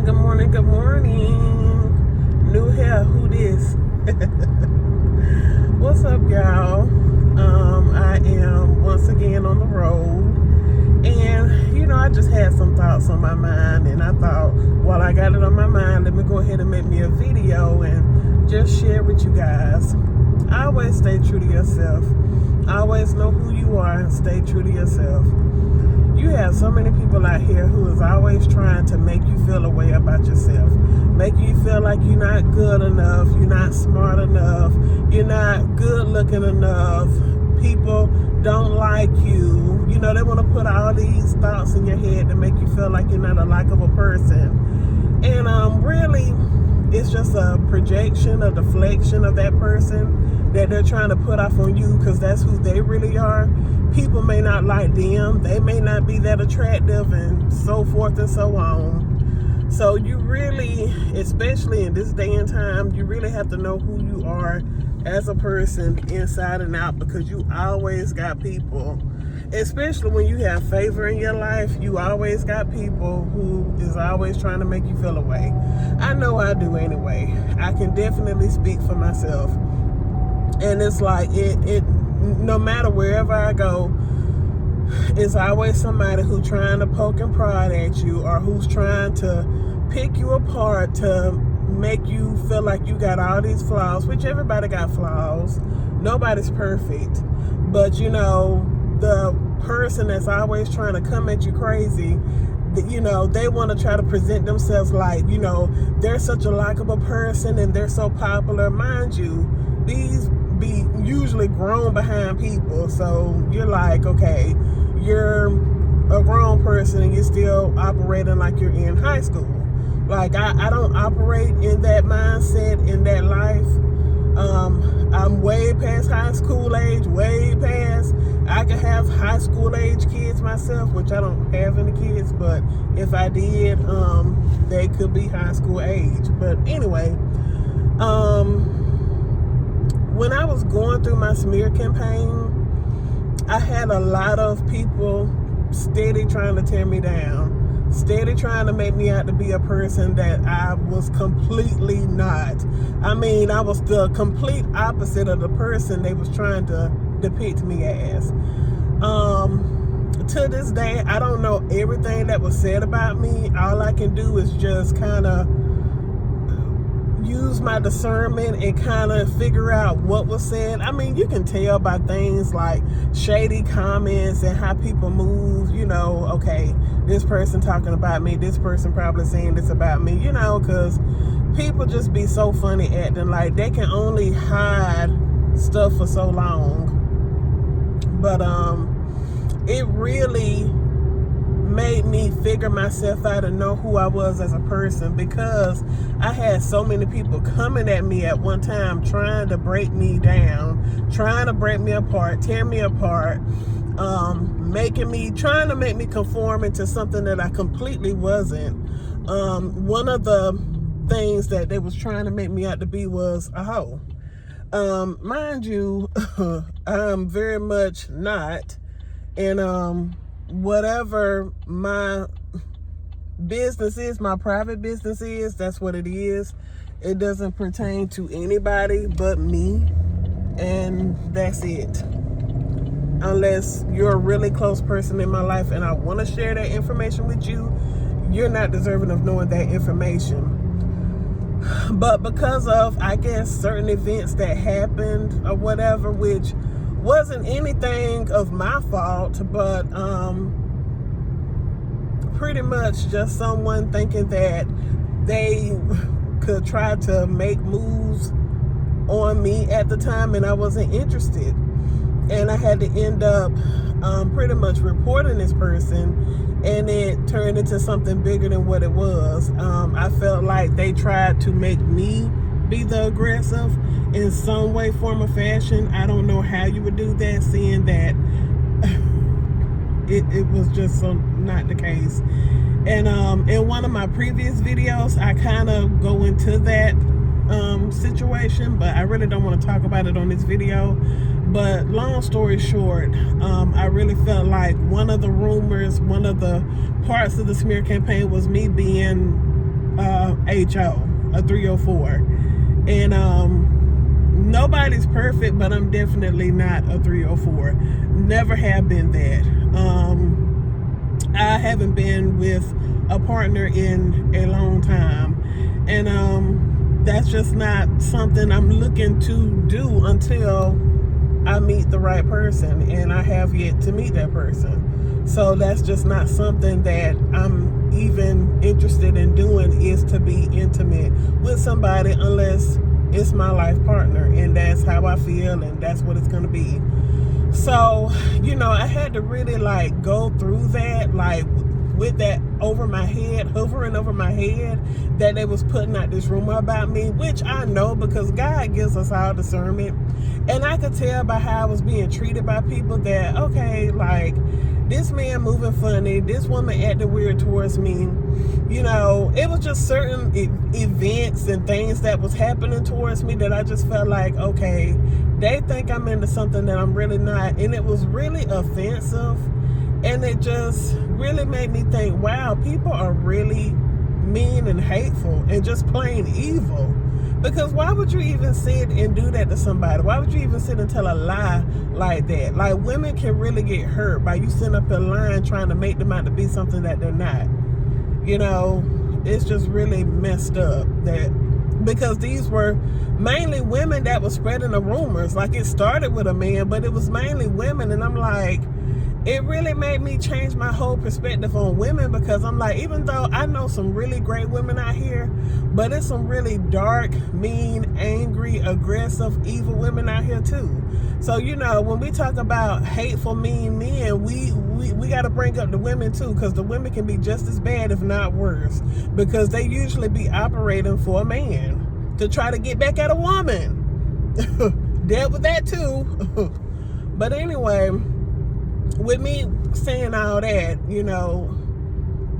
morning, good morning, good morning. New hair, who this? What's up, y'all? I am once again on the road. And, I just had some thoughts on my mind. And I thought, while I got it on my mind, let me go ahead and make me a video and just share with you guys. Always stay true to yourself. Always know who you are and stay true to yourself. You have so many people out here who is always trying to make you feel a way about yourself. Make you feel like you're not good enough, you're not smart enough, you're not good looking enough. People don't like you. They want to put all these thoughts in your head to make you feel like you're not a likable person. And really, it's just a projection, a deflection of that person that they're trying to put off on you because that's who they really are. People may not like them. They may not be that attractive and so forth and so on. So you really, especially in this day and time, you really have to know who you are as a person inside and out, because you always got people, especially when you have favor in your life, you always got people who is always trying to make you feel a way. I know I do anyway. I can definitely speak for myself. And it's like, it no matter wherever I go, it's always somebody who's trying to poke and prod at you, or who's trying to pick you apart to make you feel like you got all these flaws, which everybody got flaws. Nobody's perfect. But the person that's always trying to come at you crazy, they want to try to present themselves like, they're such a likable person and they're so popular. Mind you, these be usually grown behind people. So you're like, okay, you're a grown person and you're still operating like you're in high school. Like, I don't operate in that mindset, in that life. I'm way past high school age, way past. I could have high school age kids myself, which I don't have any kids, but if I did, they could be high school age. But anyway, when I was going through my smear campaign, I had a lot of people steady trying to tear me down. Steady trying to make me out to be a person that I was completely not. I mean, I was the complete opposite of the person they was trying to depict me as. To this day, I don't know everything that was said about me. All I can do is just kind of use my discernment and kind of figure out what was said. I mean, you can tell by things like shady comments and how people move, okay, this person talking about me, this person probably saying this about me, because people just be so funny acting like they can only hide stuff for so long. But it really made me figure myself out and know who I was as a person, because I had so many people coming at me at one time trying to break me down, trying to break me apart, tear me apart, trying to make me conform into something that I completely wasn't. One of the things that they was trying to make me out to be was a hoe. Mind you, I'm very much not. And whatever my business is, my private business is, that's what it is. It doesn't pertain to anybody but me, and that's it. Unless you're a really close person in my life and I want to share that information with you, you're not deserving of knowing that information. But because of, I guess, certain events that happened or whatever, which wasn't anything of my fault, but pretty much just someone thinking that they could try to make moves on me at the time, and I wasn't interested. And I had to end up pretty much reporting this person, and it turned into something bigger than what it was. I felt like they tried to make me be the aggressive in some way, form, or fashion. I don't know how you would do that, seeing that it was just so not the case. And in one of my previous videos, I kind of go into that situation, but I really don't want to talk about it on this video. But long story short, I really felt like one of the rumors, one of the parts of the smear campaign was me being HO, a 304. And nobody's perfect, but I'm definitely not a 304. Never have been that. I haven't been with a partner in a long time, and that's just not something I'm looking to do until I meet the right person, and I have yet to meet that person. So that's just not something that I'm even interested in doing, is to be intimate with somebody unless it's my life partner, and that's how I feel, and that's what it's going to be. So, I had to really like go through that, like with that over my head, hovering over my head, that they was putting out this rumor about me, which I know because God gives us all discernment. And I could tell by how I was being treated by people that, okay, like, this man moving funny, this woman acting weird towards me. It was just certain events and things that was happening towards me that I just felt like, okay, they think I'm into something that I'm really not. And it was really offensive. And it just really made me think, wow, people are really mean and hateful and just plain evil. Because why would you even sit and do that to somebody? Why would you even sit and tell a lie like that? Like, women can really get hurt by you sitting up in line trying to make them out to be something that they're not. It's just really messed up because these were mainly women that were spreading the rumors. Like, it started with a man, but it was mainly women. And I'm like, it really made me change my whole perspective on women, because I'm like, even though I know some really great women out here, but it's some really dark, mean, angry, aggressive, evil women out here too. So, when we talk about hateful, mean men, we got to bring up the women too, because the women can be just as bad, if not worse, because they usually be operating for a man to try to get back at a woman. Dealt with that too. But anyway, with me saying all that,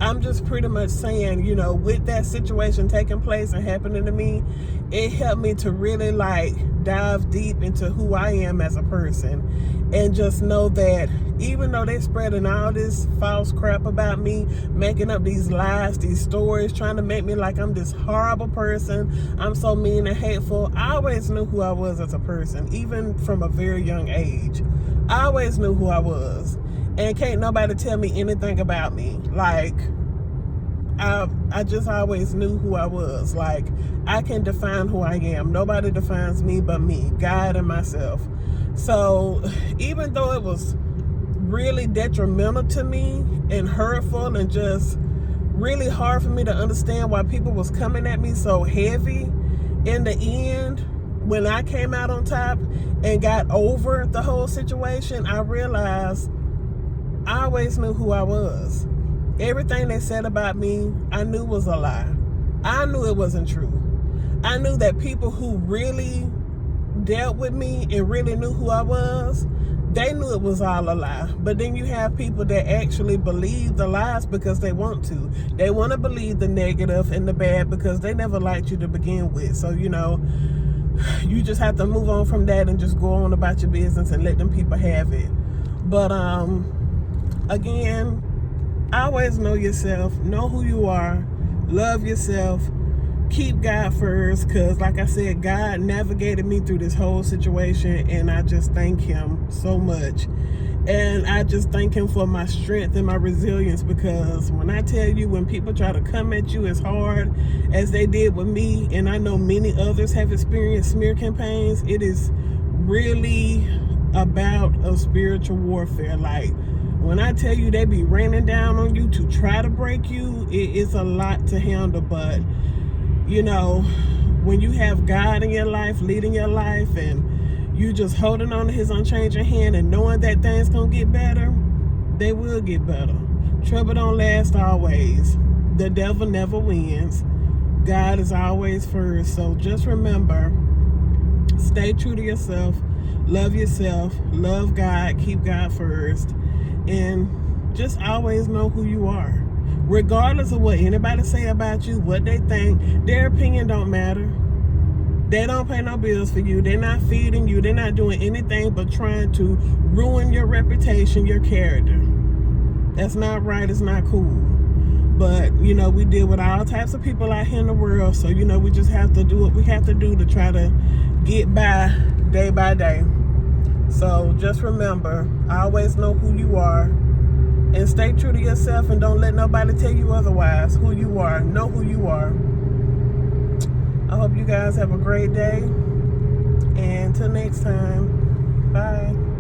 I'm just pretty much saying, with that situation taking place and happening to me, it helped me to really like dive deep into who I am as a person, and just know that even though they're spreading all this false crap about me, making up these lies, these stories, trying to make me like I'm this horrible person, I'm so mean and hateful, I always knew who I was as a person, even from a very young age. I always knew who I was, and can't nobody tell me anything about me. Like, I just always knew who I was. Like, I can define who I am. Nobody defines me but me, God and myself. So even though it was really detrimental to me and hurtful and just really hard for me to understand why people was coming at me so heavy, in the end, when I came out on top and got over the whole situation, I realized I always knew who I was. Everything they said about me, I knew was a lie. I knew it wasn't true. I knew that people who really dealt with me and really knew who I was, they knew it was all a lie. But then you have people that actually believe the lies because they want to. They want to believe the negative and the bad because they never liked you to begin with. So, you just have to move on from that and just go on about your business and let them people have it. But again, always know yourself, know who you are, love yourself, keep God first, because like I said, God navigated me through this whole situation, and I just thank him so much. And I just thank him for my strength and my resilience, because when I tell you, when people try to come at you as hard as they did with me, and I know many others have experienced smear campaigns, it is really about a spiritual warfare. Like, when I tell you they be raining down on you to try to break you, it is a lot to handle. But, when you have God in your life, leading your life, and you just holding on to his unchanging hand and knowing that things gonna get better, they will get better. Trouble don't last always. The devil never wins. God is always first. So just remember, stay true to yourself, love God, keep God first, and just always know who you are. Regardless of what anybody say about you, what they think, their opinion don't matter. They don't pay no bills for you. They're not feeding you. They're not doing anything but trying to ruin your reputation, your character. That's not right. It's not cool. But, you know, we deal with all types of people out here in the world. So, you know, we just have to do what we have to do to try to get by day. So just remember, always know who you are and stay true to yourself and don't let nobody tell you otherwise. Who you are. Know who you are. I hope you guys have a great day. And until next time, bye.